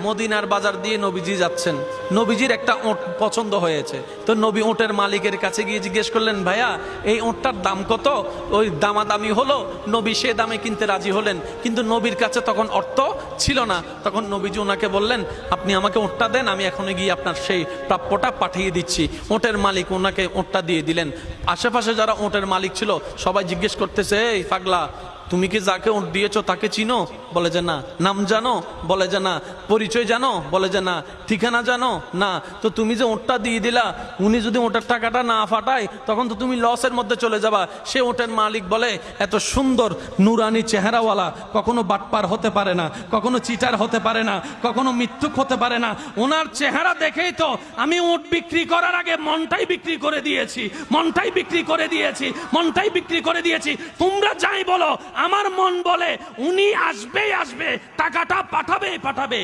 মদিনার বাজার দিয়ে নবীজি যাচ্ছেন, নবীজির একটা ওঁট পছন্দ হয়েছে। তো নবী ওঁটের মালিকের কাছে গিয়ে জিজ্ঞেস করলেন, ভাইয়া এই ওঁটটার দাম কত? ওই দামাদামি হলো, নবী সে দামে কিনতে রাজি হলেন, কিন্তু নবীর কাছে তখন অর্থ ছিল না। তখন নবীজি ওনাকে বললেন, আপনি আমাকে ওঁটটা দেন, আমি এখনই গিয়ে আপনার সেই প্রাপ্যটা পাঠিয়ে দিচ্ছি। ওঁটের মালিক ওনাকে ওঁটটা দিয়ে দিলেন। আশেপাশে যারা ওঁটের মালিক ছিল সবাই জিজ্ঞেস করতেছে, এই পাগলা, তুমি কি যাকে ওঁট দিয়েছো তাকে চিনো? বলে যে না। নাম জানো? বলে যে না। পরিচয় জানো? বলে যে না। ঠিকানা জানো? না। তো তুমি যে ওঁটটা দিয়ে দিলা, উনি যদি ওঁটের টাকাটা না ফাটায় তখন তো তুমি লসের মধ্যে চলে যাবা। সে ওঁটের মালিক বলে, এত সুন্দর নুরানি চেহারাওয়ালা কখনো বাটপার হতে পারে না, কখনো চিটার হতে পারে না, কখনো মিথ্যুক হতে পারে না। ওনার চেহারা দেখেই তো আমি ওঁট বিক্রি করার আগে মনটাই বিক্রি করে দিয়েছি, মনটাই বিক্রি করে দিয়েছি, মনটাই বিক্রি করে দিয়েছি। তোমরা যাই বলো, আমার মন বলে উনি আসবেই আসবে, টাকাটা পাঠাবে পাঠাবে।